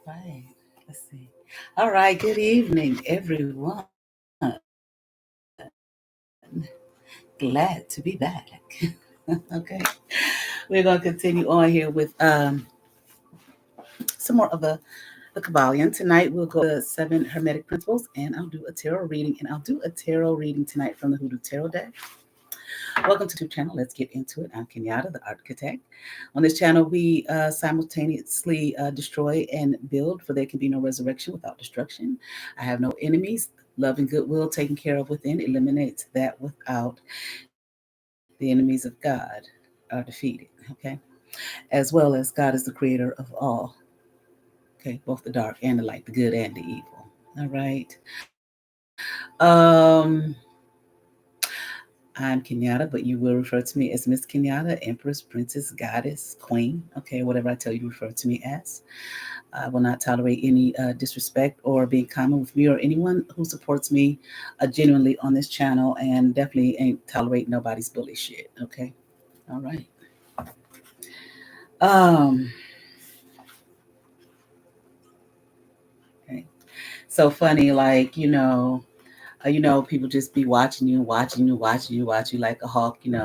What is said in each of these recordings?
Right. Let's see. All right. Good evening, everyone. Glad to be back. Okay. We're going to continue on here with some more of the Kabbalion. Tonight we'll go over the seven Hermetic principles, and I'll do a tarot reading. And I'll do a tarot reading tonight from the Hoodoo Tarot deck. Welcome to the channel. Let's get into it. I'm Kenyatta, the architect. On this channel, we simultaneously destroy and build, for there can be no resurrection without destruction. I have no enemies. Love and goodwill taken care of within eliminates that without. The enemies of God are defeated. Okay, as well as God is the creator of all. Okay, both the dark and the light, the good and the evil. All right. I'm Kenyatta, but you will refer to me as Miss Kenyatta, Empress, Princess, Goddess, Queen. Okay, whatever I tell you, refer to me as. I will not tolerate any disrespect or being common with me or anyone who supports me genuinely on this channel, and definitely ain't tolerate nobody's bully shit. Okay, all right. Um, okay. So funny, like people just be watching you, watching you, watching you, watch you like a hawk, and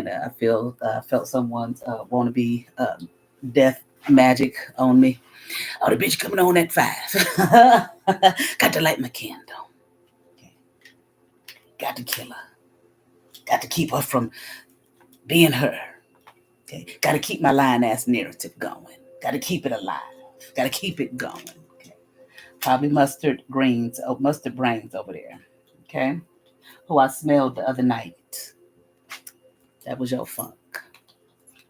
I felt someone's wannabe death magic on me. Oh, the bitch coming on at 5. Got to light my candle. Okay. Got to kill her. Got to keep her from being her. Okay. Got to keep my lion ass narrative going. Got to keep it alive. Got to keep it going. Okay. Probably mustard brains over there. Okay. Who I smelled the other night. That was your funk.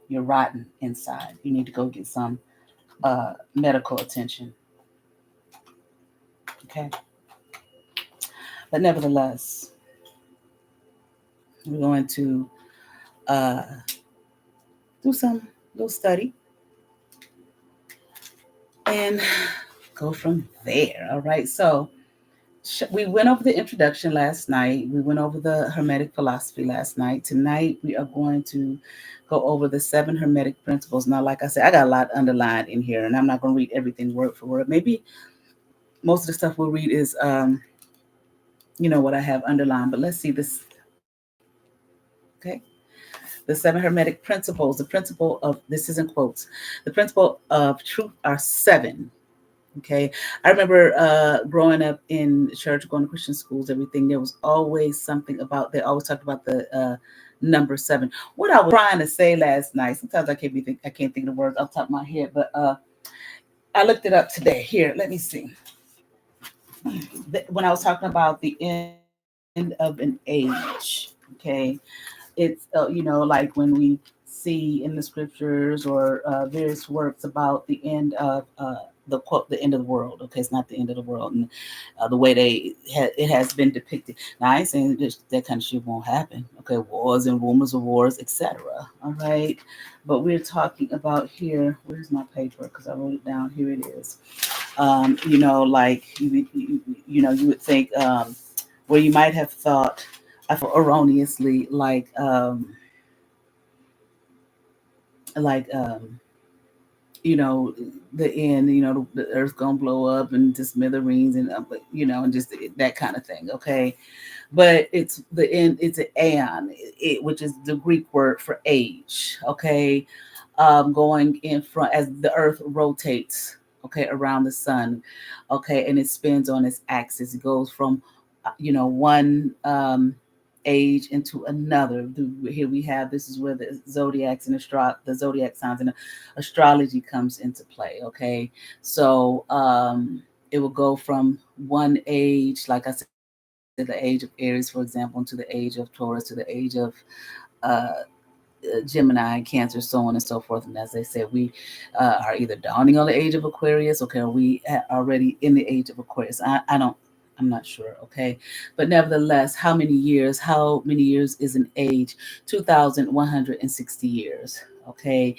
You're rotten inside. You need to go get some medical attention. Okay. But nevertheless, we're going to uh, do some little study and go from there. All right. So we went over the introduction last night. We went over the Hermetic philosophy last night. Tonight we are going to go over the 7 Hermetic principles. Now, like I said, I got a lot underlined in here, and I'm not going to read everything word for word. Maybe most of the stuff we'll read is, what I have underlined. But let's see this. Okay. The 7 Hermetic principles. The principle of, this is in quotes, the principle of truth are 7. Okay. I remember growing up in church, going to Christian schools, everything. There was always something about, they always talked about the number 7. What I was trying to say last night, sometimes I can't think of the words off the top of my head, but I looked it up today. Here, let me see. When I was talking about the end of an age, okay, it's like when we see in the scriptures or various works about the end of the quote, the end of the world. Okay, it's not the end of the world, and the way it has been depicted. Now, I ain't saying that kind of shit won't happen. Okay, wars and rumors of wars, etc. All right, but we're talking about here. Where's my paper? Because I wrote it down. Here it is. Like you would think, where you might have thought, I feel erroneously, like you know the end, the earth's gonna blow up and to smithereens, and and just that kind of thing. Okay, but it's the end. It's an aeon, which is the Greek word for age. Okay, going in front as the earth rotates, okay, around the sun, okay, and it spins on its axis. It goes from one age into another. Here we have, this is where the zodiacs and the zodiac signs and astrology comes into play. Okay, so it will go from one age, like I said, the age of Aries, for example, into the age of Taurus, to the age of uh, Gemini, Cancer, so on and so forth. And as I said, we are either dawning on the age of Aquarius, okay, or we are already in the age of Aquarius. I'm not sure, okay, but nevertheless, how many years? How many years is an age? 2,160 years, okay.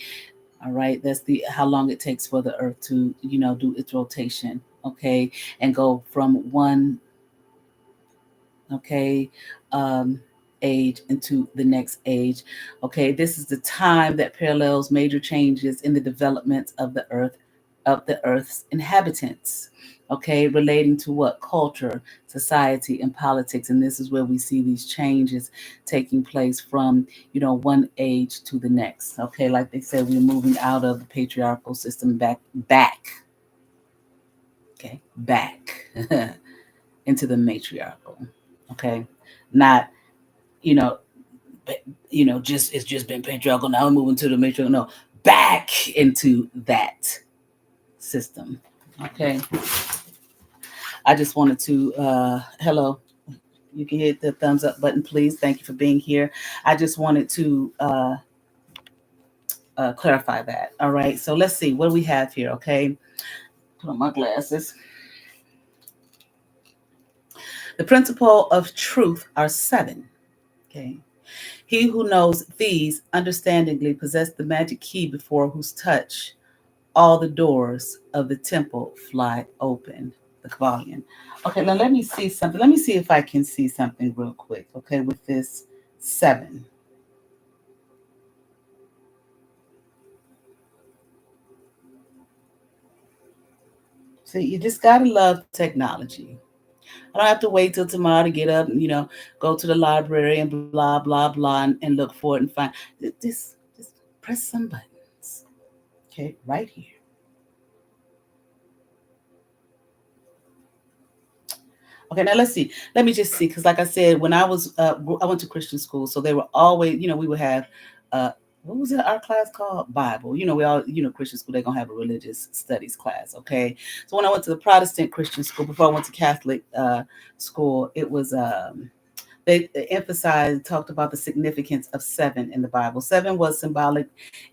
All right, that's the how long it takes for the Earth to do its rotation, okay, and go from one, okay, um, age into the next age. Okay, this is the time that parallels major changes in the development of the Earth of the earth's inhabitants. Okay, relating to what? Culture, society, and politics. And this is where we see these changes taking place from, one age to the next. Okay, like they said, we're moving out of the patriarchal system back, okay, back into the matriarchal. Okay, not, you know, just it's just been patriarchal. Now we're moving to the matriarchal. No, back into that system. Okay, I just wanted to hello. You can hit the thumbs up button, please. Thank you for being here. I just wanted to clarify that. All right. So let's see what do we have here. Okay. Put on my glasses. The principle of truth are seven. Okay. He who knows these understandingly possess the magic key before whose touch all the doors of the temple fly open. The Kabbalion. Okay, now let me see something. Let me see if I can see something real quick. Okay, with this seven. See, you just gotta love technology. I don't have to wait till tomorrow to get up and go to the library and blah blah blah and look for it and find. Just press some buttons. Okay, right here. Okay, now let's see. Let me just see, because like I said, when I went to Christian school, so they were always, we would have, uh, what was it our class called? Bible. We all, Christian school, they're gonna have a religious studies class. Okay, so when I went to the Protestant Christian school before I went to Catholic school, it was they emphasized, talked about the significance of seven in the Bible. Seven was symbolic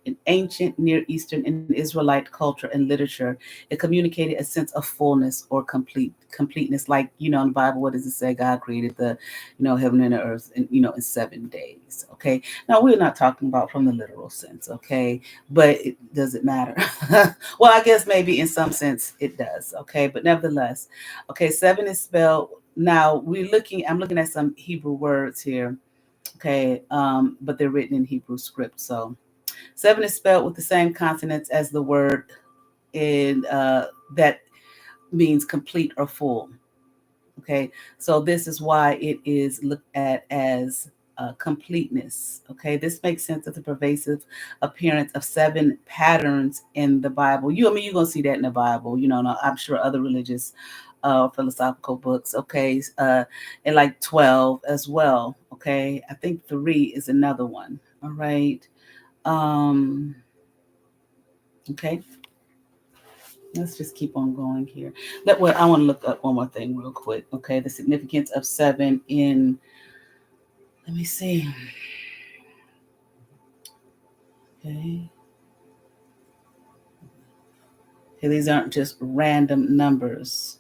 in ancient Near Eastern and Israelite culture and literature. It communicated a sense of fullness or completeness. Like, in the Bible, what does it say? God created the, heaven and the earth in 7 days. Okay. Now we're not talking about from the literal sense, okay? But does it matter? Well, I guess maybe in some sense it does, okay? But nevertheless, okay, seven is spelled now I'm looking at some Hebrew words here, okay, but they're written in Hebrew script. So seven is spelled with the same consonants as the word in that means complete or full. Okay, so this is why it is looked at as completeness. Okay, this makes sense of the pervasive appearance of seven patterns in the Bible. I mean, you're gonna see that in the Bible. I'm sure other religious philosophical books. Okay, and like 12 as well. Okay, I think three is another one. All right. Um, okay, let's just keep on going here. I want to look up one more thing real quick. Okay, the significance of seven in. Let me see. Okay. Okay, these aren't just random numbers.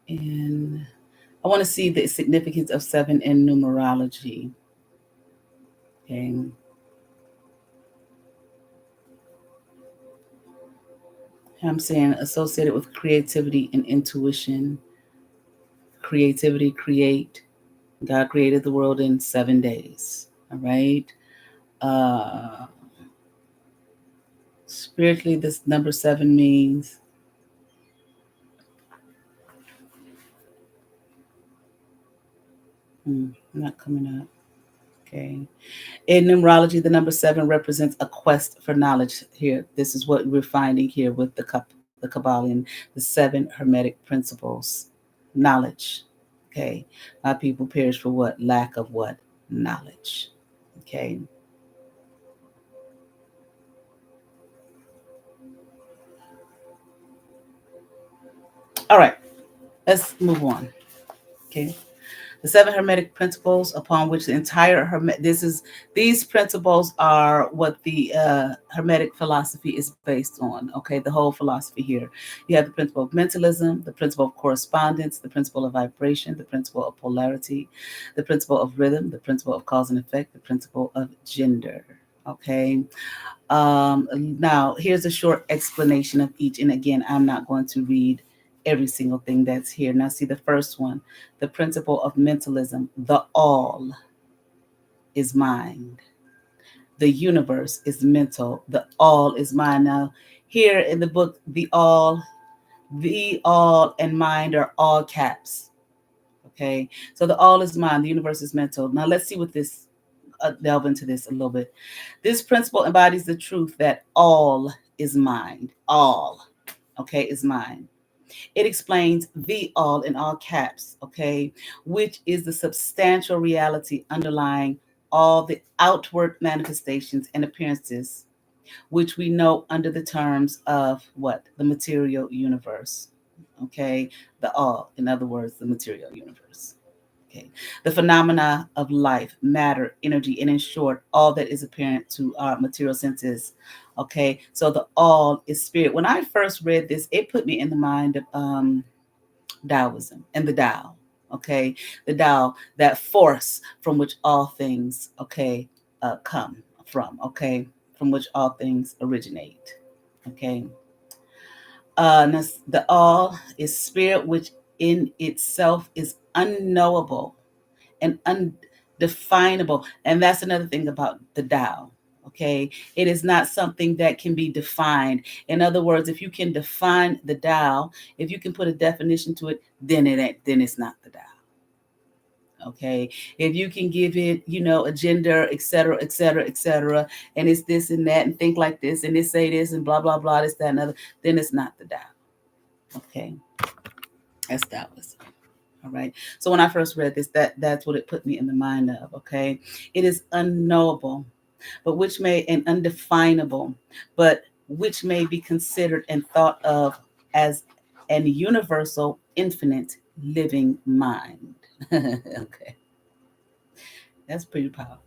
And I want to see the significance of seven in numerology. Okay. I'm saying associated with creativity and intuition. Creativity, create. God created the world in 7 days. All right. Uh, spiritually, this number seven means not coming up. Okay. In numerology, the number seven represents a quest for knowledge. Here, this is what we're finding here with the Kabbalion, the seven Hermetic principles. Knowledge. Okay. My people perish for what? Lack of what? Knowledge. Okay. All right. Let's move on. Okay. The seven Hermetic principles upon which the entire these principles are what the Hermetic philosophy is based on. Okay, the whole philosophy here. You have the principle of mentalism, the principle of correspondence, the principle of vibration, the principle of polarity, the principle of rhythm, the principle of cause and effect, the principle of gender. Okay. Now, here's a short explanation of each. And again, I'm not going to read every single thing that's here. Now, see the first one, the principle of mentalism. The all is mind. The universe is mental. The all is mind. Now, Here in the book, the all and mind are all caps. Okay, so the all is mind, the universe is mental. Now let's see what this delve into this a little bit. This principle embodies the truth that all is mind. All, okay, is mind. It explains the all in all caps, okay, which is the substantial reality underlying all the outward manifestations and appearances, which we know under the terms of what? The material universe. Okay, the all, in other words, the material universe. Okay, the phenomena of life, matter, energy, and in short, all that is apparent to our material senses. Okay, so the all is spirit. When I first read this, it put me in the mind of Taoism and the Tao. Okay, the Tao, that force from which all things, okay, come from. Okay, from which all things originate. Okay, the all is spirit, which in itself is unknowable and undefinable. And that's another thing about the Tao. Okay, it is not something that can be defined. In other words, if you can define the Tao, if you can put a definition to it, then it ain't, then it's not the Tao. Okay, if you can give it, a gender, etc., etc., etc., and it's this and that, and think like this, and it say this, and blah blah blah, this, that, and other, then it's not the Tao. Okay, that's Taoism. All right. So when I first read this, that's what it put me in the mind of. Okay, it is unknowable, but which may and undefinable, but which may be considered and thought of as an universal, infinite, living mind. Okay, that's pretty powerful.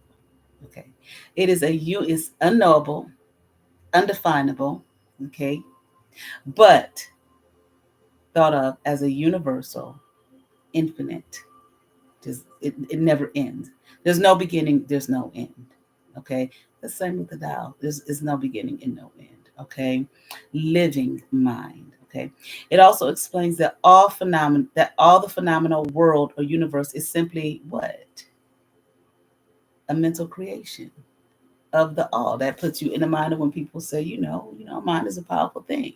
Okay, it is is unknowable, undefinable. Okay, but thought of as a universal, infinite. Just it never ends. There's no beginning, there's no end. Okay. The same with the Tao. There's no beginning and no end. Okay. Living mind. Okay. It also explains that all the phenomenal world or universe is simply what? A mental creation of the all. That puts you in the mind of when people say, mind is a powerful thing.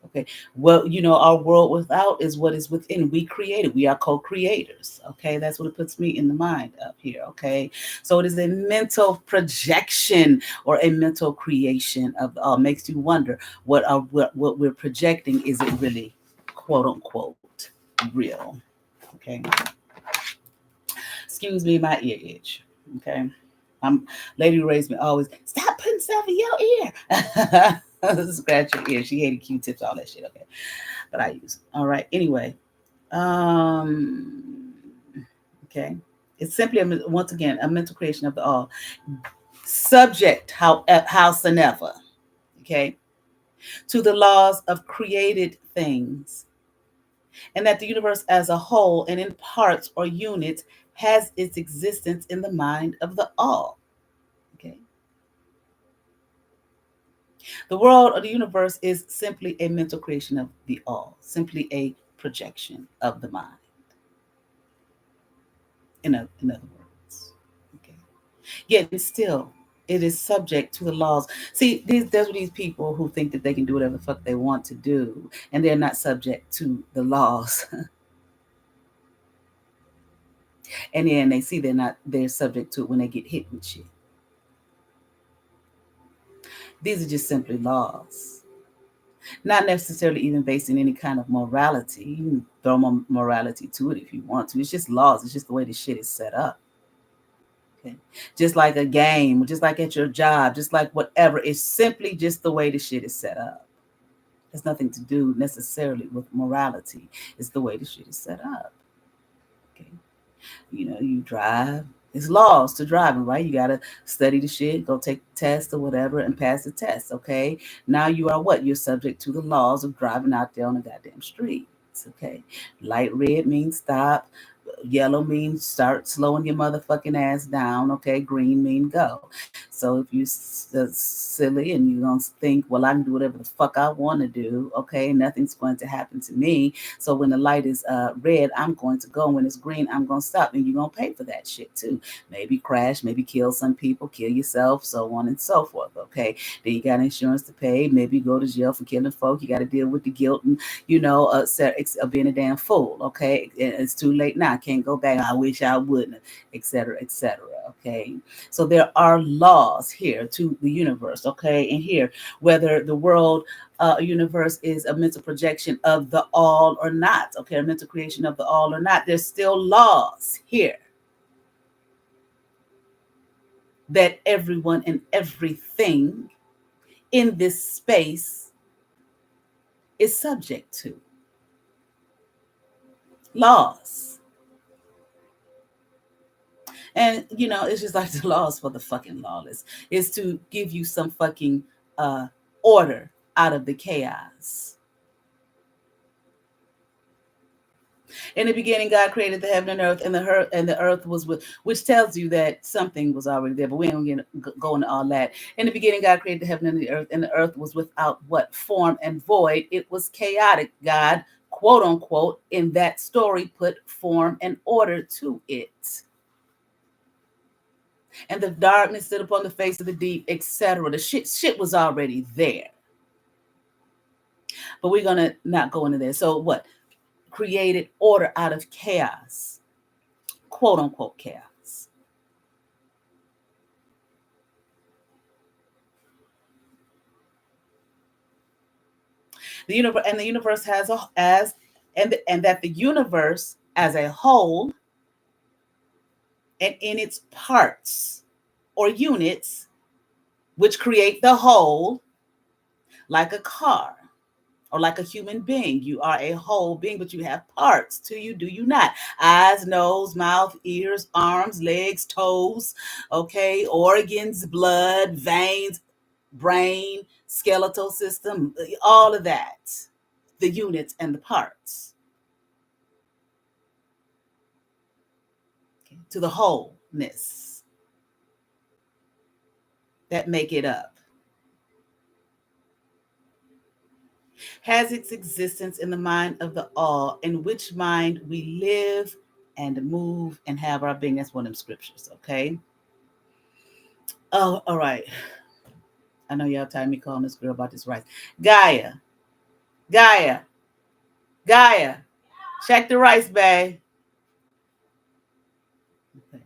Okay. Well, our world without is what is within. We created. We are co-creators. Okay. That's what it puts me in the mind of here. Okay. So it is a mental projection or a mental creation of the all. Makes you wonder what we're projecting. Is it really, quote unquote, real? Okay. Excuse me, my ear itch. Okay. Lady who raised me always stop putting stuff in your ear. Scratch your ear. She hated Q-tips, all that shit. Okay, but I use. All right. Anyway, um, okay. It's simply once again a mental creation of the all. Subject, howsoever, okay, to the laws of created things, and that the universe as a whole and in parts or units has its existence in the mind of the all. Okay. The world or the universe is simply a mental creation of the all, simply a projection of the mind. In other words, okay. Yet and still, it is subject to the laws. See, there's these people who think that they can do whatever the fuck they want to do, and they're not subject to the laws. And then they see they're subject to it when they get hit with shit. These are just simply laws, not necessarily even based in any kind of morality. You can throw more morality to it if you want to. It's just laws. It's just the way the shit is set up. Okay. Just like a game, just like at your job, just like whatever. It's simply just the way the shit is set up. It has nothing to do necessarily with morality. It's the way the shit is set up. Okay. You drive. It's laws to driving, right? You gotta study the shit, go take the test or whatever, and pass the test. Okay. Now you are what? You're subject to the laws of driving out there on the goddamn streets. Okay. Light red means stop. Yellow means start slowing your motherfucking ass down. Okay, green mean go. So if you silly and you're gonna think, well, I can do whatever the fuck I want to do. Okay, nothing's going to happen to me. So when the light is red, I'm going to go. When it's green, I'm gonna stop, and you're gonna pay for that shit too. Maybe crash, maybe kill some people, kill yourself, so on and so forth. Okay, then you got insurance to pay. Maybe go to jail for killing folk. You got to deal with the guilt and being a damn fool. Okay, it's too late now. I can't go back. I wish I wouldn't, etc., etc. Okay, so there are laws here to the universe. Okay, and here whether the world universe is a mental projection of the all or not. Okay, a mental creation of the all or not. There's still laws here that everyone and everything in this space is subject to. Laws. And it's just like the laws for the fucking lawless is to give you some fucking order out of the chaos. In the beginning, God created the heaven and earth, and the earth was with, which tells you that something was already there. But we don't go into all that. In the beginning, God created the heaven and the earth was without what form and void. It was chaotic. God, quote unquote, in that story, put form and order to it. And the darkness stood upon the face of the deep, etc. The shit was already there. But we're gonna not go into there. So what? Created order out of chaos, quote unquote chaos. The universe has and that the universe as a whole and in its parts or units, which create the whole, like a car or like a human being. You are a whole being, but you have parts to you, do you not? Eyes, nose, mouth, ears, arms, legs, toes, okay, organs, blood, veins, brain, skeletal system, all of that, the units and the parts, okay, to the wholeness that make it up. Has its existence in the mind of the all, in which mind we live and move and have our being. That's one of them scriptures, okay? Oh, all right. I know y'all tired of me calling this girl about this rice. Gaia, Gaia, Gaia, check the rice bag. Okay.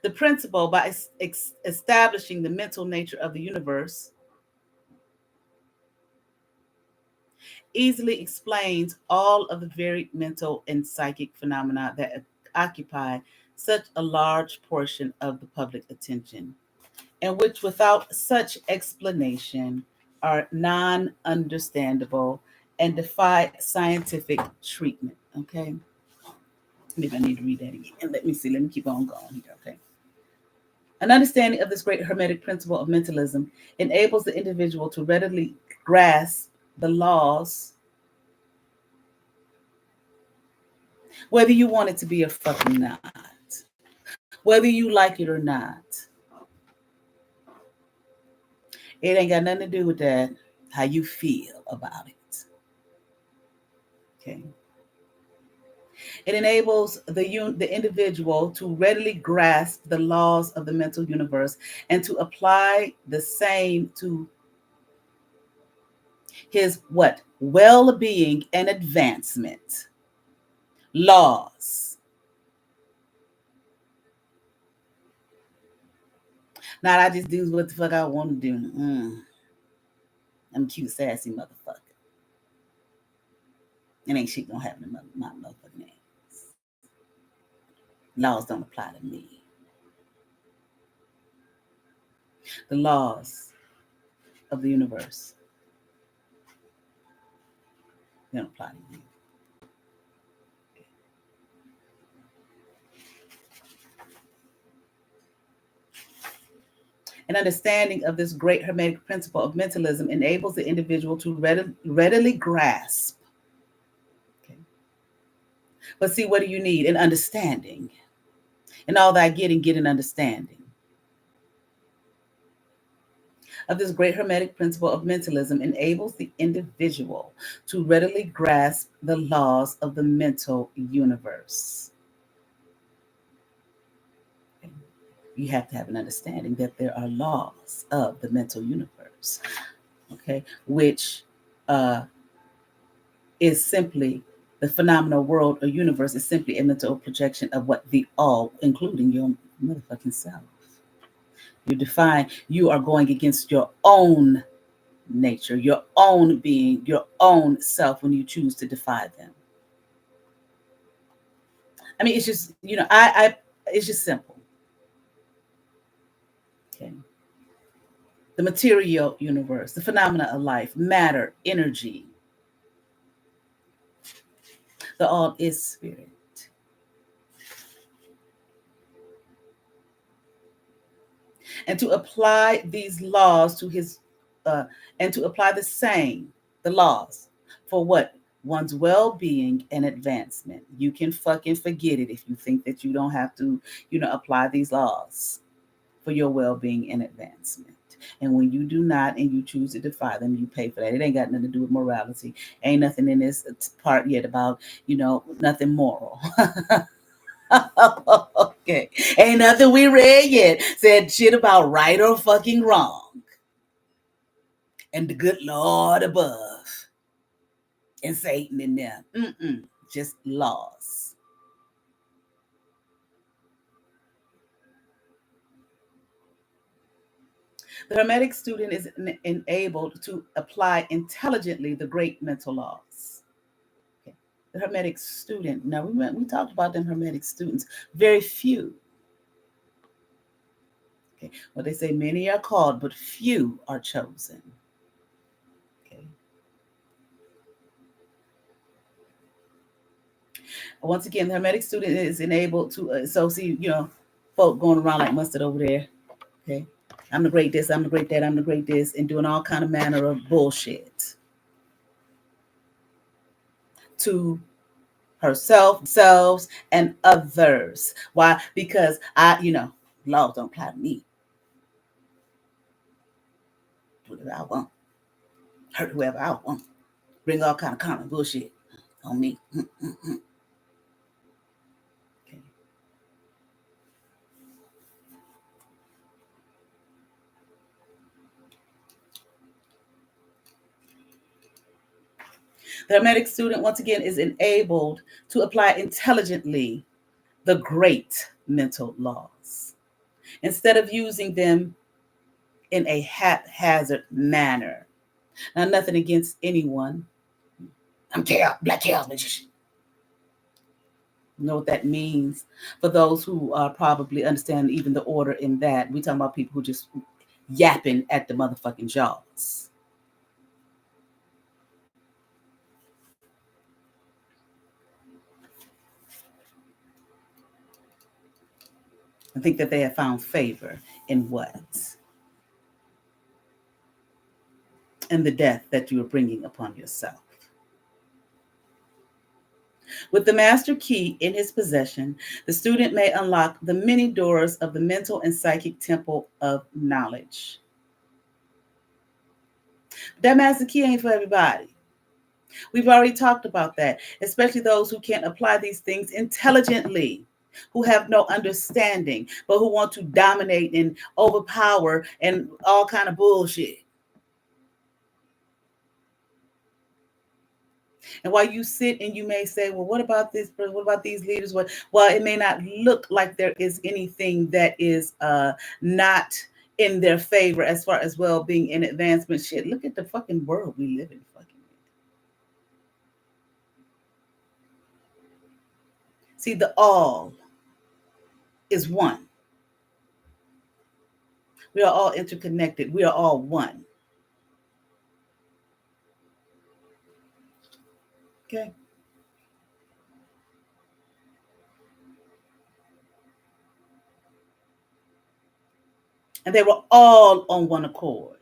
The principle, by establishing the mental nature of the universe, easily explains all of the varied mental and psychic phenomena that occupy such a large portion of the public attention, and which, without such explanation, are non understandable and defy scientific treatment. Okay. Maybe I need to read that again. Let me see. Let me keep on going here. Okay. An understanding of this great Hermetic principle of mentalism enables the individual to readily grasp the laws, whether you want it to be a fucking not, whether you like it or not. It ain't got nothing to do with that, how you feel about it. Okay. It enables the individual to readily grasp the laws of the mental universe and to apply the same to his what? Well-being and advancement. Laws. Not I just do what the fuck I want to do. I'm a cute, sassy motherfucker. It ain't shit gonna happen in my motherfucking ass. Laws don't apply to me. The laws of the universe, they don't apply to you. An understanding of this great Hermetic principle of mentalism enables the individual to readily grasp But see, what do you need? An understanding. And all that getting, get an understanding of this great Hermetic principle of mentalism enables the individual to readily grasp the laws of the mental universe. You have to have an understanding that there are laws of the mental universe, okay, which uh, is simply the phenomenal world or universe is simply a mental projection of what the all, including your motherfucking self. You define, you are going against your own nature, your own being, your own self when you choose to defy them. I mean, it's just, it's just simple. Okay. The material universe, the phenomena of life, matter, energy, the all is spirit. And to apply these laws to his, and to apply the laws, for what? One's well being and advancement. You can fucking forget it if you think that you don't have to, apply these laws for your well being and advancement. And when you do not and you choose to defy them, you pay for that. It ain't got nothing to do with morality. Ain't nothing in this part yet about, nothing moral. Okay. Ain't nothing we read yet said shit about right or fucking wrong. And the good Lord above. And Satan in there. Just laws. The Hermetic student is enabled to apply intelligently the great mental laws. Okay. The Hermetic student. Now, we talked about them Hermetic students. Very few. Okay. Well, they say many are called, but few are chosen. Okay. Once again, the Hermetic student is enabled to associate, folk going around like mustard over there. Okay. I'm the great this, I'm the great that, I'm the great this, and doing all kind of manner of bullshit to herself, themselves, and others. Why? Because laws don't apply to me. Do whatever I want. Hurt whoever I want. Bring all kind of common bullshit on me. Okay. The Hermetic student, once again, is enabled to apply intelligently the great mental laws instead of using them in a haphazard manner. Now, nothing against anyone. I'm chaos, black chaos magician. You know what that means? For those who probably understand even the order in that, we talking about people who just yapping at the motherfucking jaws. I think that they have found favor in what? In the death that you are bringing upon yourself. With the master key in his possession, the student may unlock the many doors of the mental and psychic temple of knowledge. That master key ain't for everybody. We've already talked about that, especially those who can't apply these things intelligently, who have no understanding, but who want to dominate and overpower and all kind of bullshit. And while you sit and you may say, well, what about this? What about these leaders? Well, it may not look like there is anything that is not in their favor as far as well-being and advancement. Shit, look at the fucking world we live in. See, the all is one. We are all interconnected. We are all one. Okay. And they were all on one accord.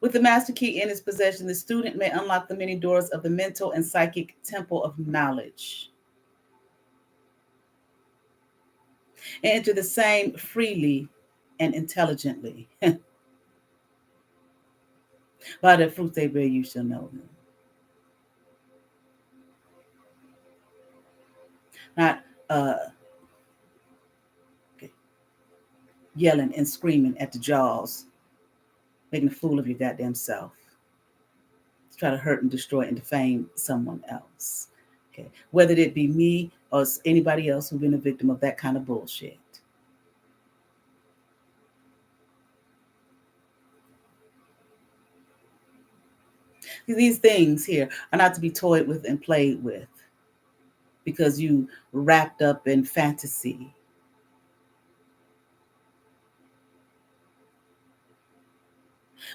With the master key in his possession, the student may unlock the many doors of the mental and psychic temple of knowledge and enter the same freely and intelligently. By the fruit they bear, you shall know them. Not yelling and screaming at the jaws, making a fool of your goddamn self, to try to hurt and destroy and defame someone else. Okay, whether it be me or anybody else who's been a victim of that kind of bullshit. These things here are not to be toyed with and played with because you wrapped up in fantasy.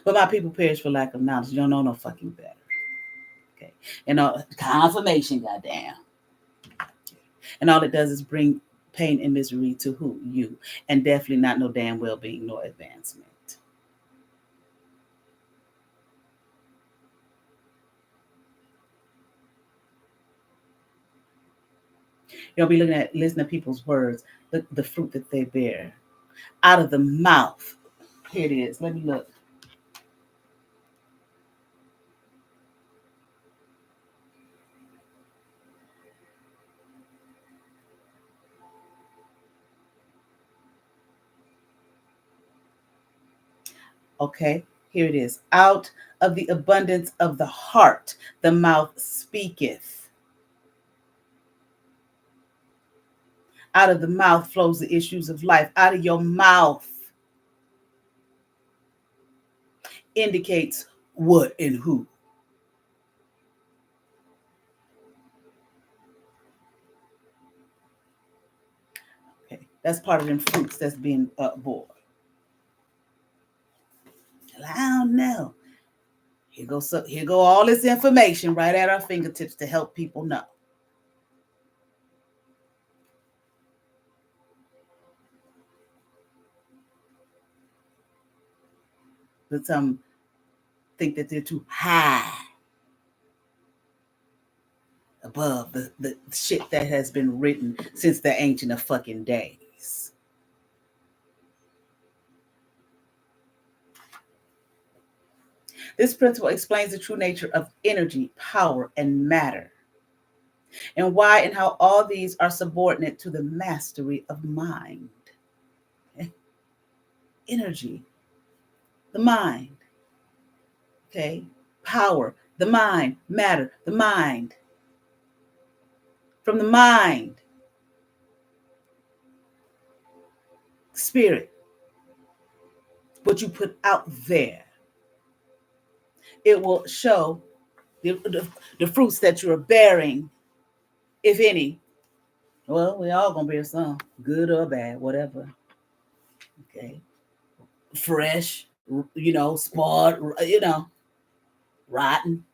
But my people perish for lack of knowledge. You don't know no fucking better. Okay. And confirmation, goddamn. And all it does is bring pain and misery to who? You. And definitely not no damn well-being nor advancement. You'll be listening to people's words, the fruit that they bear. Out of the mouth. Here it is. Let me look. Okay, here it is. Out of the abundance of the heart, the mouth speaketh. Out of the mouth flows the issues of life. Out of your mouth indicates what and who. Okay, that's part of them fruits that's being born. I don't know. Here go all this information right at our fingertips to help people know. But some think that they're too high above the shit that has been written since the ancient of fucking days. This principle explains the true nature of energy, power, and matter, and why and how all these are subordinate to the mastery of mind. Okay? Energy, the mind. Okay? Power, the mind. Matter, the mind. From the mind, spirit, what you put out there, it will show the fruits that you're bearing, if any. Well, we all gonna bear some, good or bad, whatever. Okay, fresh, spoiled, rotten.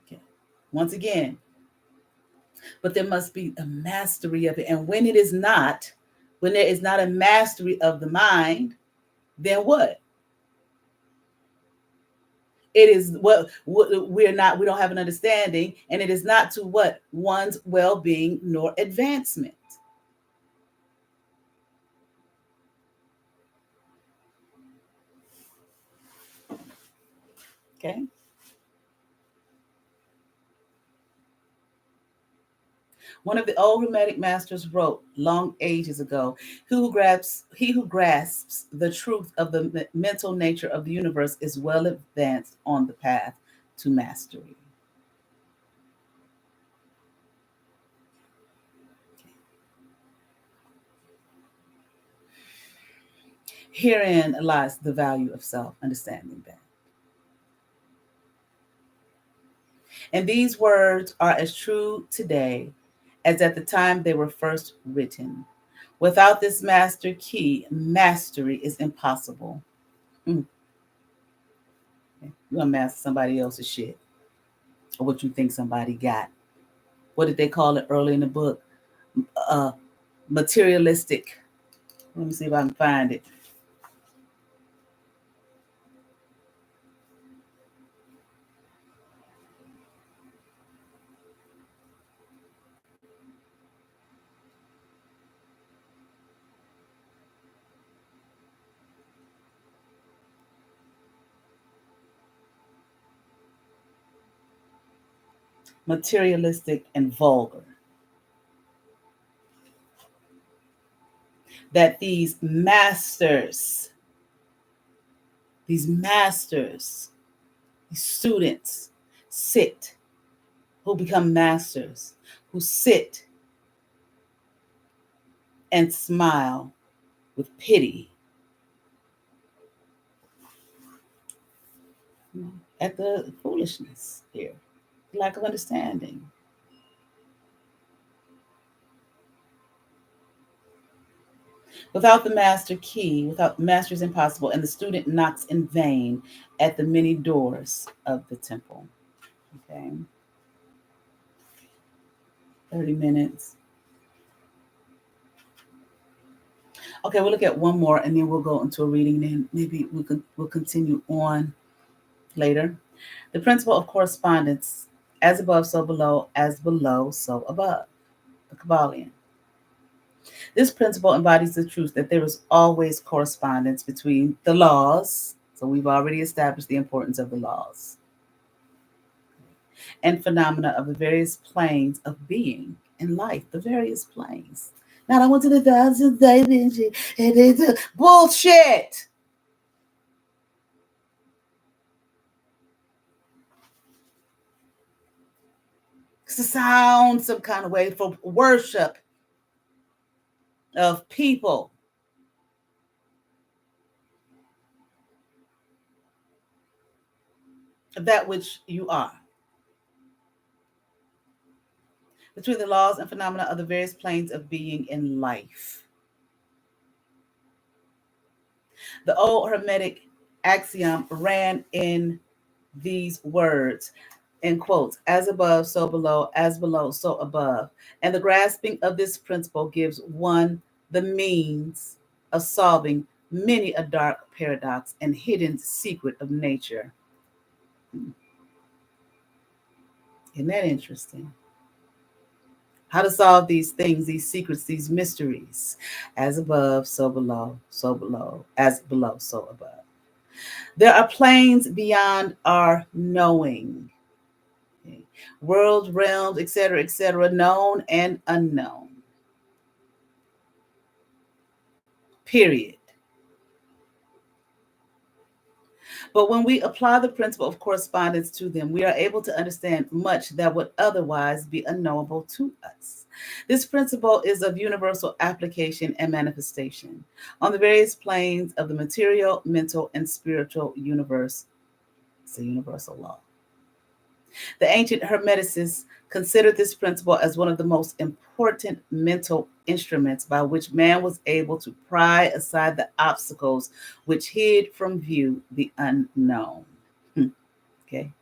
Okay. Once again, but there must be a mastery of it, and when it is not, when there is not a mastery of the mind, then what? It is what we're not. We don't have an understanding, and it is not to what one's well-being nor advancement. Okay. One of the old Hermetic masters wrote long ages ago, he who grasps the truth of the mental nature of the universe is well advanced on the path to mastery. Herein lies the value of self, understanding that. And these words are as true today as at the time they were first written. Without this master key, mastery is impossible. Mm. You're going to master somebody else's shit or what you think somebody got. What did they call it early in the book? Materialistic. Let me see if I can find it. materialistic, and vulgar. That these masters, these students sit, who become masters, who sit and smile with pity at the foolishness here, lack of understanding. Without the master key, without the master is impossible, and the student knocks in vain at the many doors of the temple. Okay, 30 minutes. Okay, we'll look at one more and then we'll go into a reading. Then maybe we'll continue on later. The principle of correspondence, as above, so below, so above. The Kabbalion. This principle embodies the truth that there is always correspondence between the laws. So we've already established the importance of the laws and phenomena of the various planes of being in life, the various planes. Now I went to the thousand dimension and it's bullshit. It's to sound some kind of way for worship of people. Of that which you are. Between the laws and phenomena of the various planes of being in life. The old Hermetic axiom ran in these words, in quotes, as above, so below, as below, so above. And the grasping of this principle gives one the means of solving many a dark paradox and hidden secret of nature. Isn't that interesting? How to solve these things, these secrets, these mysteries. As above, so below, so below, as below, so above. There are planes beyond our knowing. Okay. World, realms, etc., known and unknown. Period. But when we apply the principle of correspondence to them, we are able to understand much that would otherwise be unknowable to us. This principle is of universal application and manifestation on the various planes of the material, mental, and spiritual universe. It's a universal law. The ancient Hermeticists considered this principle as one of the most important mental instruments by which man was able to pry aside the obstacles which hid from view the unknown. Okay.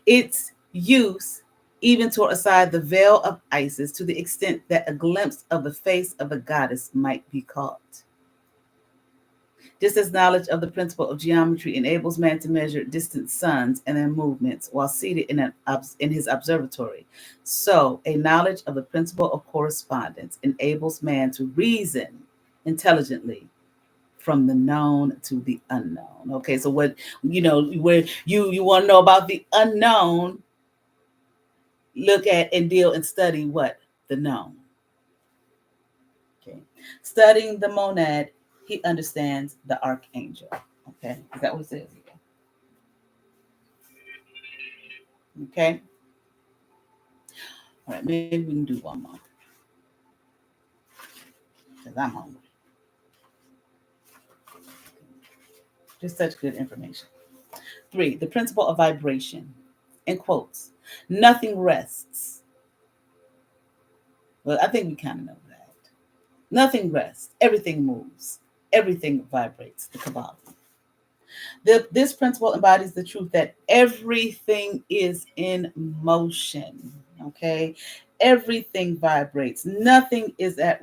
Its use even tore aside the veil of Isis to the extent that a glimpse of the face of the goddess might be caught. Just as knowledge of the principle of geometry enables man to measure distant suns and their movements while seated in his observatory, so a knowledge of the principle of correspondence enables man to reason intelligently from the known to the unknown. Okay, so what where you want to know about the unknown, look at and deal and study what? The known. Okay. Studying the monad, he understands the archangel. Okay, is that what it says here? Okay. All right, maybe we can do one more because I'm hungry. Just such good information. 3, the principle of vibration. In quotes, nothing rests. Well, I think we kind of know that. Nothing rests. Everything moves. Everything vibrates. The Kabbalah. This principle embodies the truth that everything is in motion. Okay, everything vibrates. Nothing is at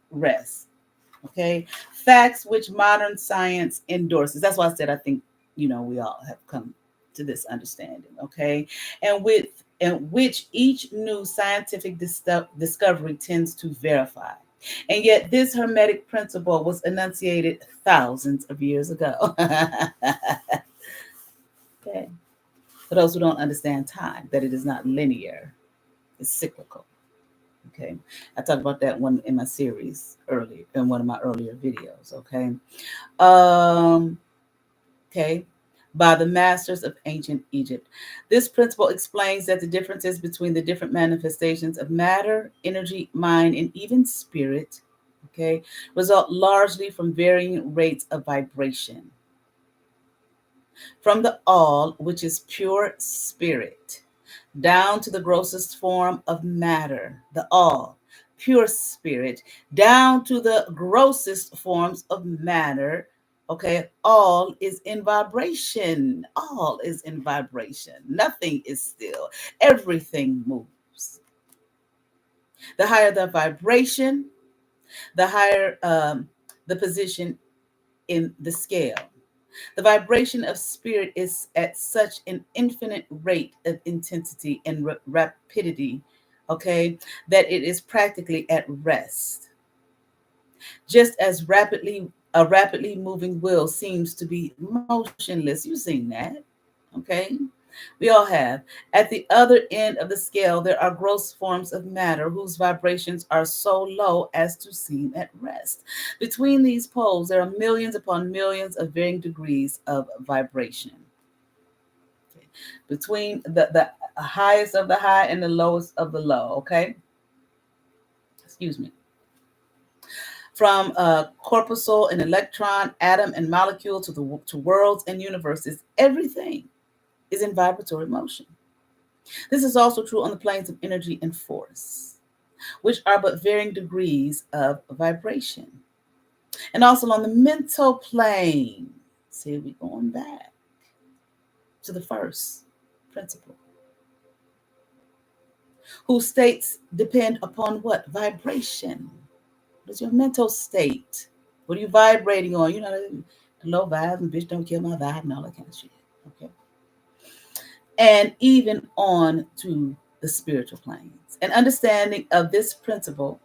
rest. Okay, facts which modern science endorses. That's why I said I think we all have come to this understanding. Okay, and which each new scientific discovery tends to verify. And yet, this Hermetic principle was enunciated thousands of years ago. Okay. For those who don't understand time, that it is not linear. It's cyclical. Okay. I talked about that one in my series earlier, in one of my earlier videos. Okay. Um, okay, by the masters of ancient Egypt. This principle explains that the differences between the different manifestations of matter, energy, mind, and even spirit, okay, result largely from varying rates of vibration. From the all, which is pure spirit, down to the grossest form of matter, the all, pure spirit, down to the grossest forms of matter. Okay, all is in vibration. All is in vibration. Nothing is still. Everything moves. The higher the vibration, the higher the position in the scale. The vibration of spirit is at such an infinite rate of intensity and rapidity, okay, that it is practically at rest. Just as rapidly a rapidly moving wheel seems to be motionless. You've seen that, okay? We all have. At the other end of the scale, there are gross forms of matter whose vibrations are so low as to seem at rest. Between these poles, there are millions upon millions of varying degrees of vibration. Between the highest of the high and the lowest of the low, okay? Excuse me. From a corpuscle and electron, atom and molecule to worlds and universes, everything is in vibratory motion. This is also true on the planes of energy and force, which are but varying degrees of vibration. And also on the mental plane. See, we're going back to the first principle, whose states depend upon what? Vibration. What's your mental state? What are you vibrating on? You know, the low vibe and bitch don't kill my vibe and all that kind of shit. Okay. And even on to the spiritual planes. An understanding of this principle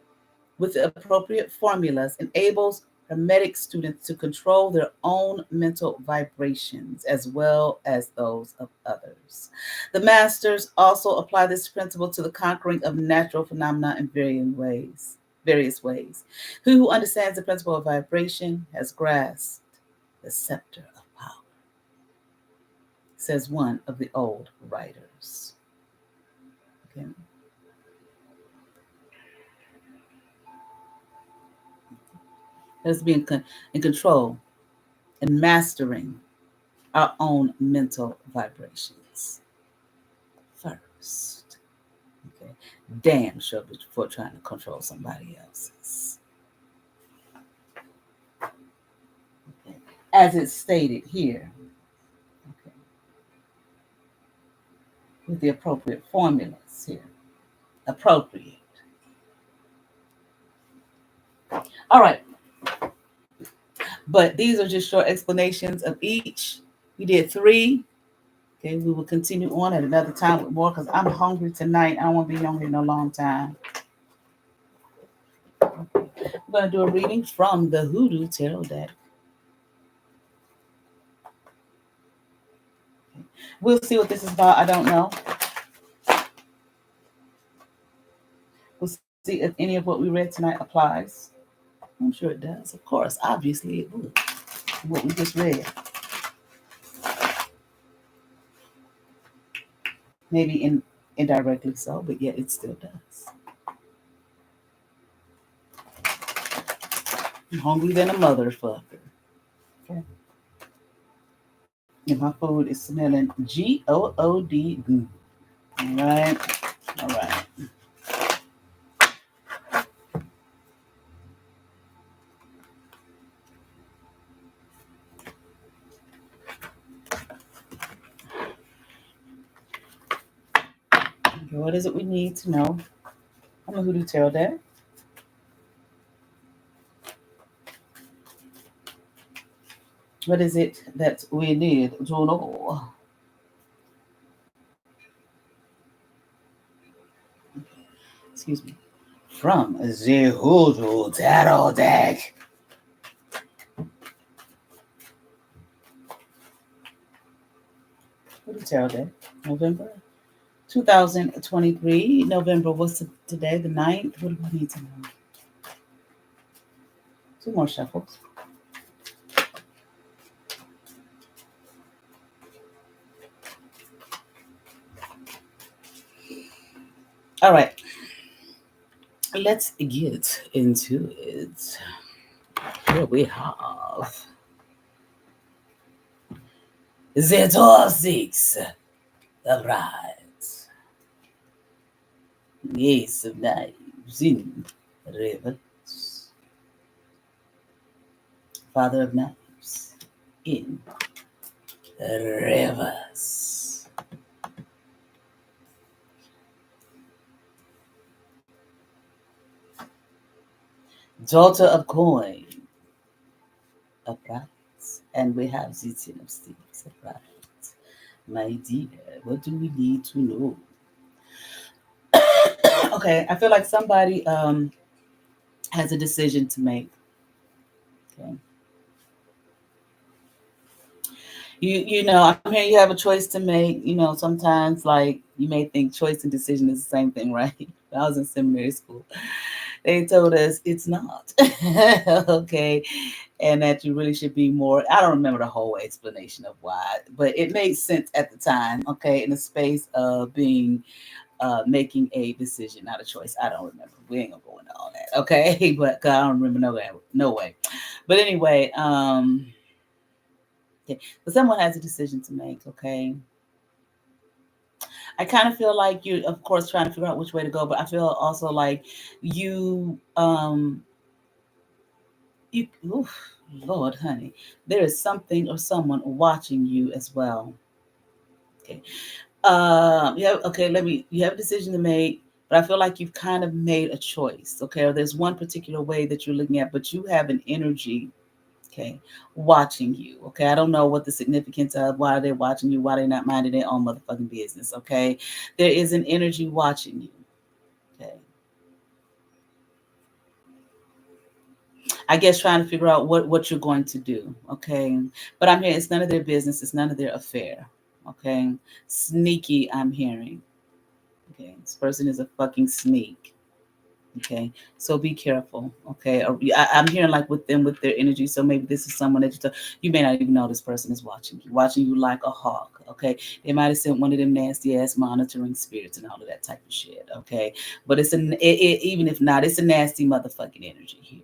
with the appropriate formulas enables Hermetic students to control their own mental vibrations as well as those of others. The masters also apply this principle to the conquering of natural phenomena in various ways. He who understands the principle of vibration has grasped the scepter of power, says one of the old writers. Okay. Let's be in control and mastering our own mental vibrations first. Okay. Damn sure before trying to control somebody else's. Okay. As it's stated here, okay, with the appropriate formulas here. Appropriate. All right. But these are just short explanations of each. We did 3. Okay, we will continue on at another time with more because I'm hungry tonight. I don't want to be hungry no long time. I'm going to do a reading from the Hoodoo Tarot deck. We'll see what this is about. I don't know. We'll see if any of what we read tonight applies. I'm sure it does. Of course, obviously it would. What we just read. Maybe indirectly so, but yet it still does. I'm hungry than a motherfucker. Okay. And my food is smelling G-O-O-D good. All right. All right. Okay, what is it we need to know? I'm a Hoodoo Tarot deck. What is it that we need to know? Excuse me. From the Hoodoo Tarot deck. Hoodoo Tarot deck. November 2023, November. What's today? The ninth. What do we need to know? Two more shuffles. All right, let's get into it. Here we have the top six of rides. Ace of knives in reverse. Father of knives in reverse. Daughter of coin upright. And we have the ten of sticks upright. My dear, what do we need to know? Okay, I feel like somebody has a decision to make. Okay. You know, I'm here you have a choice to make. Sometimes like you may think choice and decision is the same thing, right? When I was in seminary school, they told us it's not. Okay. And that you really should be more. I don't remember the whole explanation of why, but it made sense at the time. Okay, in the space of being making a decision, not a choice. I don't remember. We ain't gonna go into all that. Okay, but 'cause I don't remember no way. No way. But anyway, okay. So someone has a decision to make. Okay, I kind of feel like you, of course, trying to figure out which way to go, but I feel also like you, you, oof, Lord, honey, there is something or someone watching you as well. Okay. Okay, you have a decision to make, but I feel like you've kind of made a choice. Okay. Or there's one particular way that you're looking at, but you have an energy, okay, watching you. Okay. I don't know what the significance of why they're watching you, why they're not minding their own motherfucking business. Okay. There is an energy watching you. Okay. I guess trying to figure out what you're going to do. Okay. But I'm here, it's none of their business, it's none of their affair. Okay. Sneaky, I'm hearing. Okay. This person is a fucking sneak. Okay, so be careful. Okay, I'm hearing like with them with their energy. So maybe this is someone that you may not even know this person is watching you like a hawk. Okay, they might have sent one of them nasty ass monitoring spirits and all of that type of shit. Okay, but even if not, it's a nasty motherfucking energy here.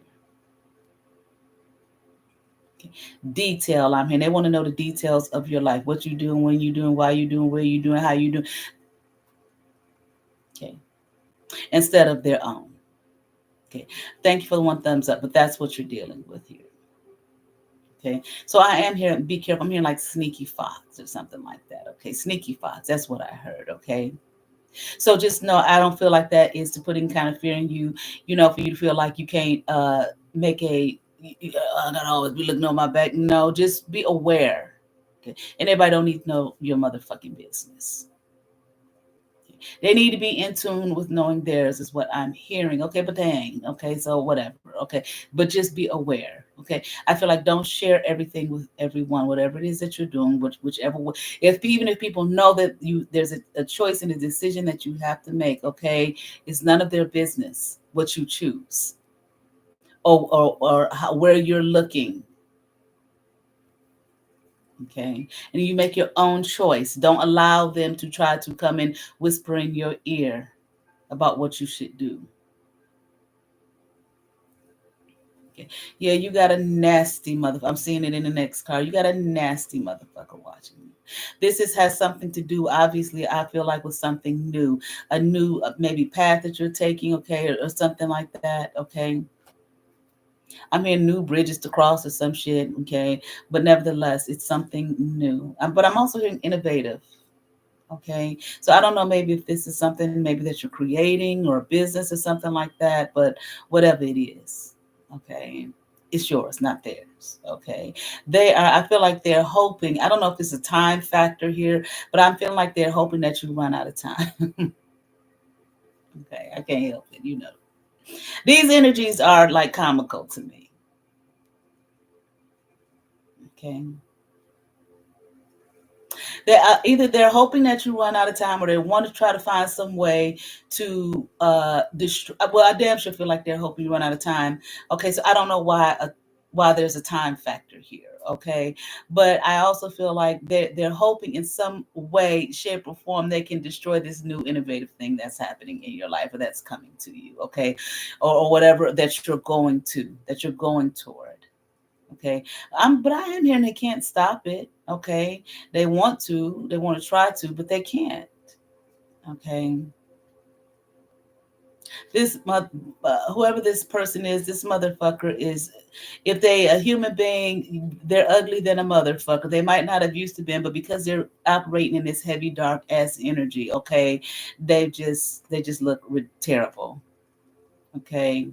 Okay. Detail. I'm here. They want to know the details of your life, what you doing, when you doing, why you doing, where you doing, how you doing. Okay, instead of their own. Okay, thank you for the one thumbs up, but that's what you're dealing with here. Okay, so I am here. Be careful. I'm hearing like sneaky fox or something like that. Okay, sneaky fox. That's what I heard. Okay, so just know I don't feel like that is to put in kind of fear in you. For you to feel like you can't make a. I gotta always be looking on my back. No, just be aware. Okay, and everybody don't need to know your motherfucking business. They need to be in tune with knowing theirs is what I'm hearing. Okay, but dang. Okay, so whatever. Okay, but just be aware. Okay, I feel like don't share everything with everyone, whatever it is that you're doing, whichever way. If even if people know that there's a choice and a decision that you have to make. Okay, it's none of their business what you choose or where you're looking. Okay, and you make your own choice. Don't allow them to try to come and whisper in your ear about what you should do. Okay. Yeah, you got a nasty motherfucker. I'm seeing it in the next card. You got a nasty motherfucker watching you. Has something to do, obviously, I feel like with something new, a new maybe path that you're taking, okay, or something like that, okay. I'm hearing new bridges to cross or some shit, okay, but nevertheless, it's something new. But I'm also hearing innovative. Okay. So I don't know maybe if this is something maybe that you're creating or a business or something like that, but whatever it is, okay, it's yours, not theirs. Okay. I feel like they're hoping, I don't know if it's a time factor here, but I'm feeling like they're hoping that you run out of time. Okay. I can't help it. These energies are like comical to me. Okay. Either they're hoping that you run out of time, or they want to try to find some way to destroy. Well, I damn sure feel like they're hoping you run out of time. Okay, so I don't know why there's a time factor here. Okay, but I also feel like they're hoping in some way, shape, or form they can destroy this new innovative thing that's happening in your life or that's coming to you. Okay, or whatever that you're going toward. Okay, but I am here and they can't stop it. Okay, they want to try to, but they can't. Okay, this whoever this person is, this motherfucker is, if they a human being, they're ugly than a motherfucker. They might not have used to been, but because they're operating in this heavy dark ass energy, okay, they just look terrible. Okay,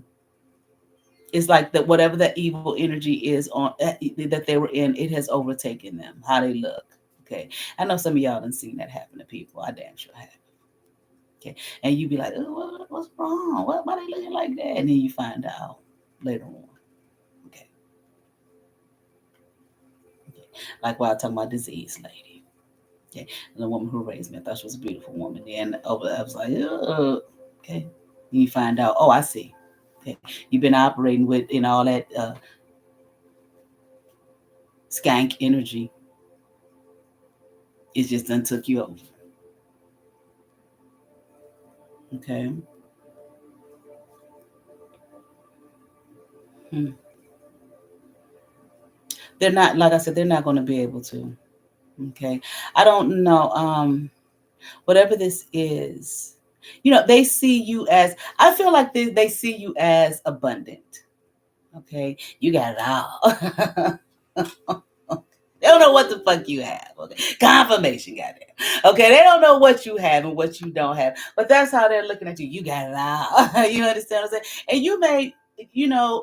it's like that whatever that evil energy is on that they were in, it has overtaken them. How they look. Okay, I know some of y'all done seen that happen to people. I damn sure have. Okay, and you be like, oh, what's wrong? Why they looking like that? And then you find out later on. Okay, okay. Like while I talking about disease lady. Okay, and the woman who raised me, I thought she was a beautiful woman. Then over there, I was like, oh, okay. And you find out, oh, I see. Okay, you've been operating with in all that skank energy. It just done took you over. Okay. Hmm. They're not, like I said, they're not going to be able to. Okay. I don't know. Whatever this is, they see you as, I feel like they see you as abundant. Okay. You got it all. They don't know what the fuck you have. Okay. Confirmation, goddamn. Okay, they don't know what you have and what you don't have. But that's how they're looking at you. You got it all. You understand what I'm saying? And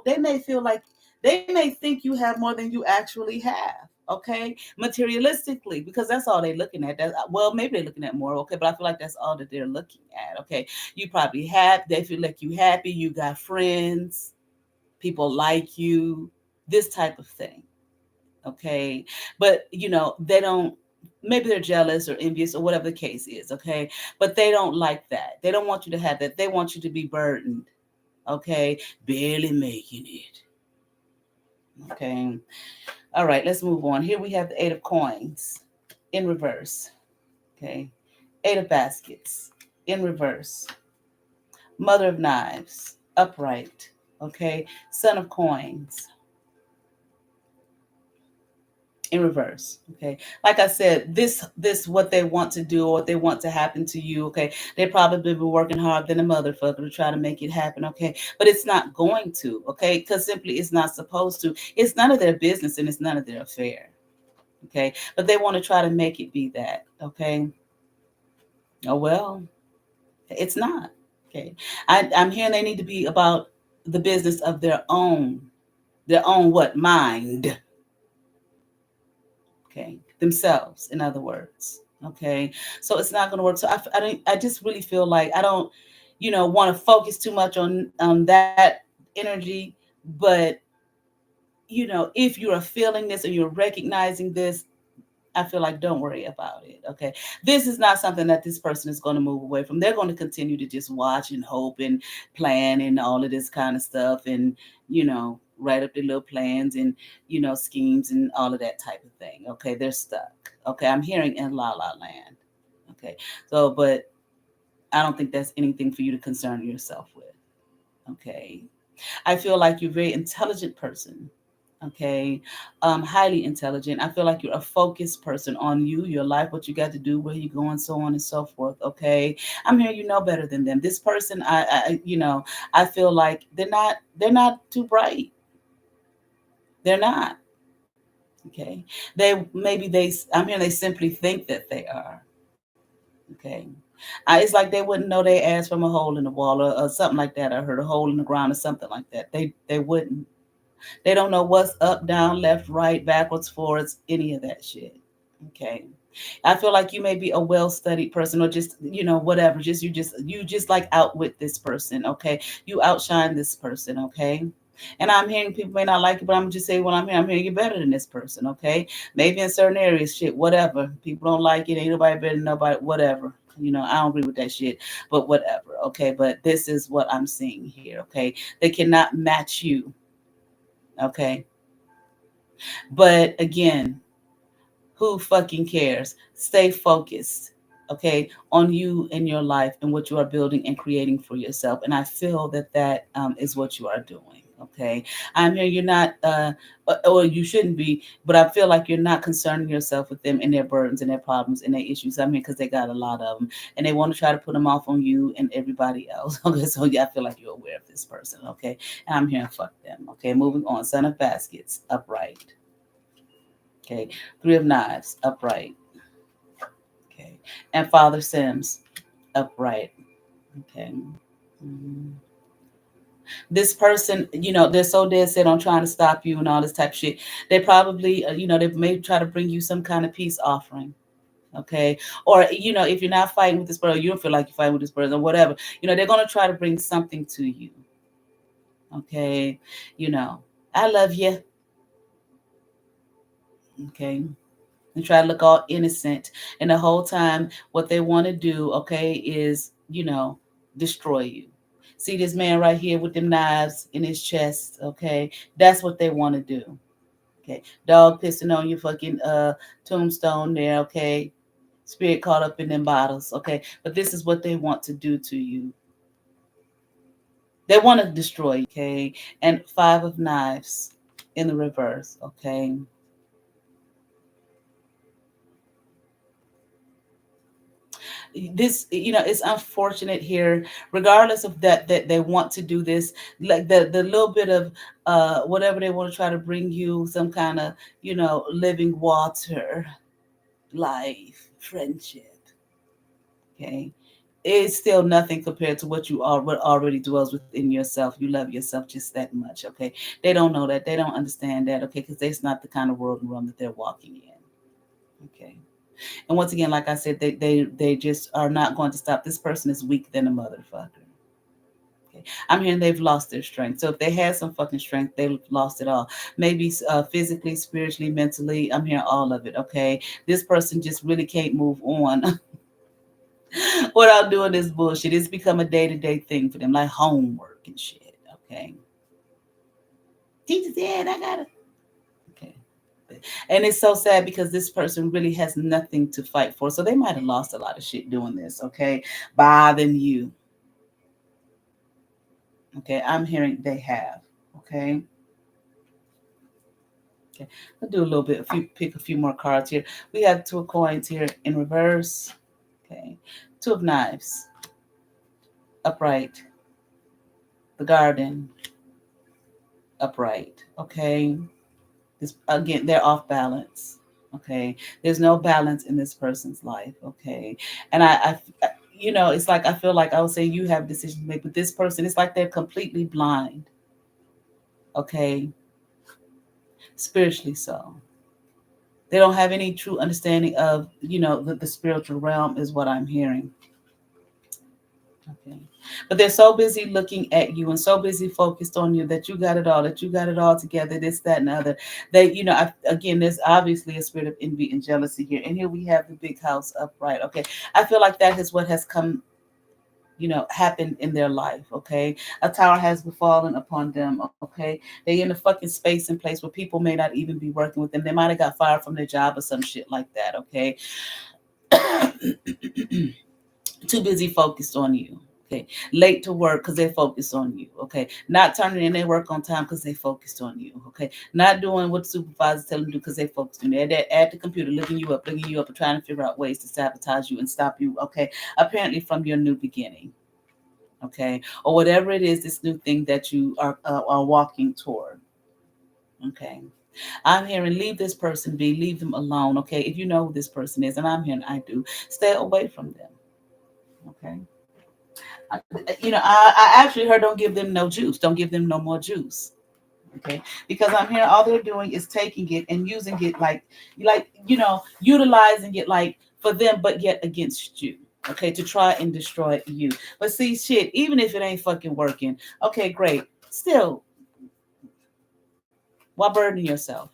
they may feel like they may think you have more than you actually have. Okay, materialistically, because that's all they're looking at. Well, maybe they're looking at more. Okay, but I feel like that's all that they're looking at. Okay, you probably have. They feel like you happy. You got friends. People like you. This type of thing. Okay, but they don't, maybe they're jealous or envious or whatever the case is. Okay, but they don't like that. They don't want you to have that. They want you to be burdened. Okay, barely making it. Okay, all right, let's move on. Here we have the eight of coins in reverse. Okay, eight of baskets in reverse, mother of knives upright. Okay, son of coins in reverse. Okay, like I said, this what they want to do or what they want to happen to you. Okay, they probably been working hard than a motherfucker to try to make it happen. Okay, but it's not going to. Okay, because simply it's not supposed to. It's none of their business and it's none of their affair. Okay, but they want to try to make it be that. Okay, oh well, it's not. Okay, I'm hearing they need to be about the business of their own what mind. Okay, themselves, in other words. Okay, so it's not going to work. So I just really feel like I don't want to focus too much on that energy. But if you are feeling this and you're recognizing this, I feel like don't worry about it. Okay, this is not something that this person is going to move away from. They're going to continue to just watch and hope and plan and all of this kind of stuff, and write up their little plans and schemes and all of that type of thing. Okay, they're stuck. Okay, I'm hearing in La La Land. Okay, so but I don't think that's anything for you to concern yourself with. Okay, I feel like you're a very intelligent person. Okay, highly intelligent. I feel like you're a focused person on you, your life, what you got to do, where you're going, so on and so forth. Okay, I'm here. You know better than them. This person, I feel like they're not too bright. They're not. Okay, I'm here. They simply think that they are. Okay, it's like they wouldn't know their ass from a hole in the wall or something like that. I heard a hole in the ground or something like that. They wouldn't. They don't know what's up, down, left, right, backwards, forwards, any of that shit. Okay. I feel like you may be a well-studied person or just, whatever. You just like outwit this person, okay? You outshine this person, okay? And I'm hearing people may not like it, but I'm just saying, well, I'm hearing you're better than this person, okay? Maybe in certain areas, shit, whatever. People don't like it, ain't nobody better than nobody, whatever. I don't agree with that shit, but whatever, okay? But this is what I'm seeing here, okay? They cannot match you, okay? But again, who fucking cares? Stay focused, okay, on you and your life and what you are building and creating for yourself. And I feel that is what you are doing. Okay, I'm here. You're not, or you shouldn't be, but I feel like you're not concerning yourself with them and their burdens and their problems and their issues. I'm here because they got a lot of them, and they want to try to put them off on you and everybody else. Okay, so yeah, I feel like you're aware of this person. Okay, and I'm here. Fuck them. Okay, moving on. Son of Baskets, upright. Okay, Three of Knives, upright. Okay, and Father Sims, upright. Okay. Mm. This person, they're so dead set on trying to stop you and all this type of shit. They probably, they may try to bring you some kind of peace offering. Okay. Or, if you're not fighting with this person, you don't feel like you're fighting with this person or whatever, they're going to try to bring something to you. Okay. You know, I love you. Okay. And try to look all innocent. And the whole time, what they want to do, okay, is, destroy you. See this man right here with them knives in his chest, okay? That's what they want to do. Okay. Dog pissing on your fucking tombstone there, okay? Spirit caught up in them bottles, okay? But this is what they want to do to you. They want to destroy you, okay? And Five of Knives in the reverse, okay? This, it's unfortunate here, regardless of that they want to do this, like the little bit of whatever they want to try to bring you, some kind of, living water, life, friendship, okay, it's still nothing compared to what already dwells within yourself. You love yourself just that much, okay? They don't know that, they don't understand that, okay, because that's not the kind of world and realm that they're walking in, okay? And once again, like I said, they just are not going to stop. This person is weak than a motherfucker. Okay. I'm hearing they've lost their strength. So if they had some fucking strength, they've lost it all. Maybe physically, spiritually, mentally. I'm hearing all of it. Okay. This person just really can't move on without doing this bullshit. It's become a day-to-day thing for them, like homework and shit. Okay. Teacher said I gotta. Okay. And it's so sad because this person really has nothing to fight for. So they might have lost a lot of shit doing this, okay? Bothering you. Okay, I'm hearing they have. Okay. Okay. I'll do a little bit, pick a few more cards here. We have Two of Coins here in reverse. Okay. Two of Knives. Upright. The Garden. Upright. Okay. This again, they're off balance. Okay. There's no balance in this person's life. Okay. And it's like I feel like I would say you have decisions to make, but this person, it's like they're completely blind. Okay. Spiritually so. They don't have any true understanding of, the spiritual realm is what I'm hearing. Okay. But they're so busy looking at you and so busy focused on you that you got it all together, this, that, and the other. They, again, there's obviously a spirit of envy and jealousy here. And here we have the big house upright. Okay. I feel like that is what has come, happened in their life. Okay. A tower has befallen upon them. Okay. They're in a fucking space and place where people may not even be working with them. They might have got fired from their job or some shit like that. Okay. Too busy focused on you. Okay. Late to work because they focused on you. Okay. Not turning in their work on time because they focused on you. Okay. Not doing what the supervisors tell them to do because they focused on you. At the computer, looking you up, and trying to figure out ways to sabotage you and stop you. Okay. Apparently from your new beginning. Okay. Or whatever it is, this new thing that you are walking toward. Okay. I'm hearing leave this person be, leave them alone. Okay. If you know who this person is, and I'm hearing I do, stay away from them. Okay. I actually heard don't give them no juice. Don't give them no more juice. Okay. Because I'm hearing all they're doing is taking it and using it utilizing it like for them, but yet against you. Okay. To try and destroy you. But see, shit, even if it ain't fucking working, okay, great. Still, Why burden yourself?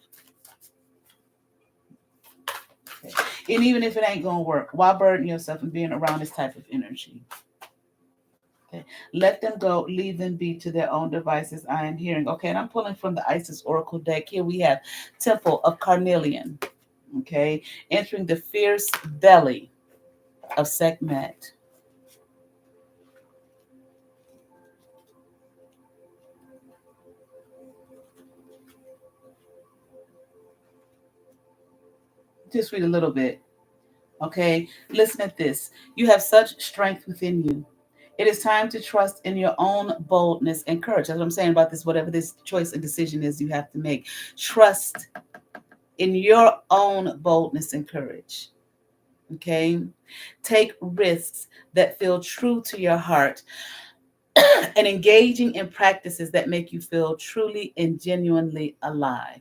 Okay. And even if it ain't gonna work, why burden yourself and being around this type of energy? Okay. Let them go, leave them be to their own devices. I am hearing. Okay, and I'm pulling from the Isis Oracle deck. Here we have Temple of Carnelian. Okay, entering the fierce belly of Sekhmet. Just read a little bit. Okay, listen at this. You have such strength within you. It is time to trust in your own boldness and courage. That's what I'm saying about this, whatever this choice and decision is you have to make. Trust in your own boldness and courage. Okay, take risks that feel true to your heart and engaging in practices that make you feel truly and genuinely alive.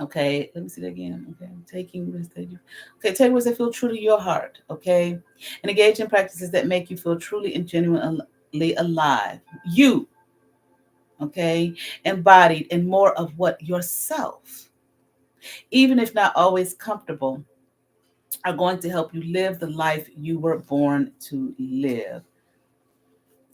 Okay, let me see that again. Okay, taking risks that you, okay, take risks that feel true to your heart. Okay, and engage in practices that make you feel truly and genuinely alive. You, okay, embodied in more of what yourself, even if not always comfortable, are going to help you live the life you were born to live.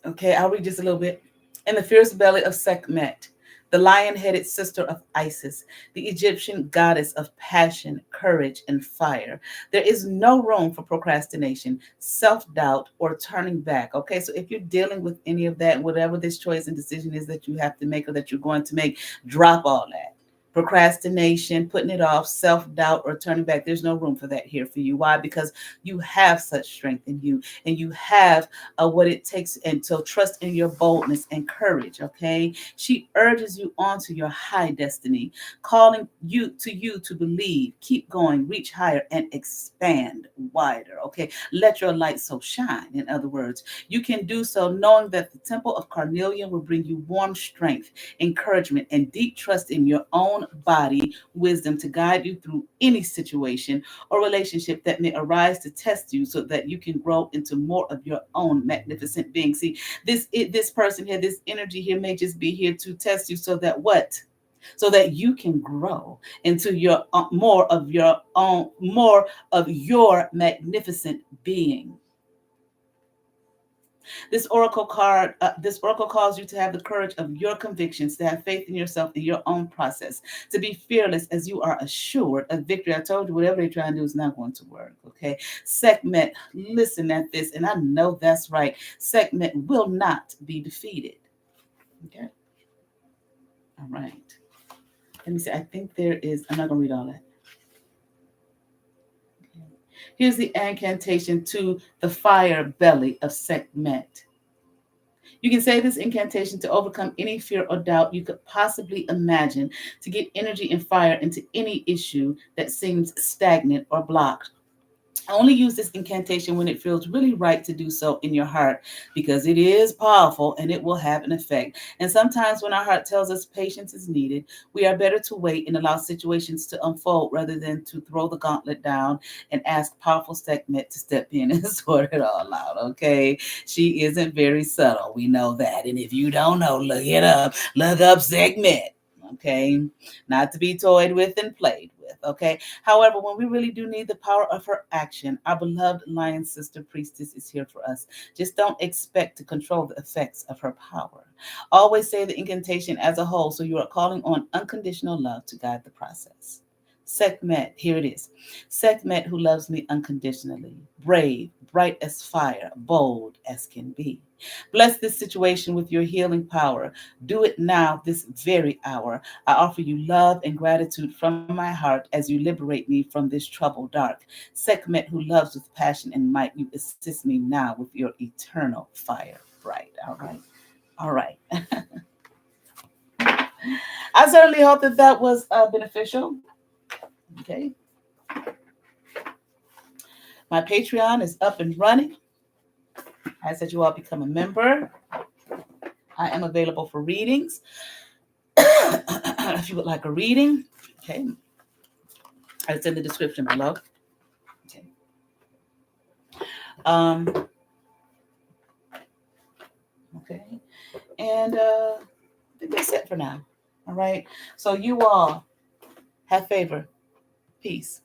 Okay, I'll read just a little bit. In the fierce belly of Sekhmet, the lion headed sister of Isis, the Egyptian goddess of passion, courage, and fire, there is no room for procrastination, self doubt, or turning back. Okay, so if you're dealing with any of that, whatever this choice and decision is that you have to make or that you're going to make, drop all that. Procrastination, putting it off, self doubt, or turning back. There's no room for that here for you. Why? Because you have such strength in you and you have what it takes, and so trust in your boldness and courage. Okay, she urges you onto your high destiny, calling you to believe, keep going, reach higher, and expand wider. Okay, let your light so shine. In other words, you can do so knowing that the temple of carnelian will bring you warm strength, encouragement, and deep trust in your own body wisdom to guide you through any situation or relationship that may arise to test you so that you can grow into more of your own magnificent being. See, this person here, this energy here may just be here to test you so that what? So that you can grow into your more of your magnificent being. This oracle calls you to have the courage of your convictions, to have faith in yourself in your own process, to be fearless as you are assured of victory. I told you, whatever they try and do is not going to work. Okay, Sekhmet, listen at this, and I know that's right. Sekhmet will not be defeated. Okay, all right. Let me see. I think there is. I'm not gonna read all that. Okay. Here's the incantation to the fire belly of Sekhmet. You can say this incantation to overcome any fear or doubt you could possibly imagine, to get energy and fire into any issue that seems stagnant or blocked. Only use this incantation when it feels really right to do so in your heart, because it is powerful and it will have an effect. And sometimes when our heart tells us patience is needed, we are better to wait and allow situations to unfold rather than to throw the gauntlet down and ask powerful Sekhmet to step in and sort it all out. Okay, she isn't very subtle. We know that. And if you don't know, look it up. Look up Sekhmet. Okay, not to be toyed with and played with. Okay, however, when we really do need the power of her action, our beloved lion sister priestess is here for us. Just don't expect to control the effects of her power. Always say the incantation as a whole, so you are calling on unconditional love to guide the process. Sekhmet, here it is. Sekhmet, who loves me unconditionally, brave, bright as fire, bold as can be. Bless this situation with your healing power. Do it now, this very hour. I offer you love and gratitude from my heart as you liberate me from this troubled dark. Sekhmet, who loves with passion and might, you assist me now with your eternal fire bright. All right. All right. I certainly hope that that was beneficial. Okay. My Patreon is up and running. I said you all become a member. I am available for readings. If you would like a reading, okay, it's in the description below. Okay. Okay. And I think that's it for now. All right. So you all have favor. Peace.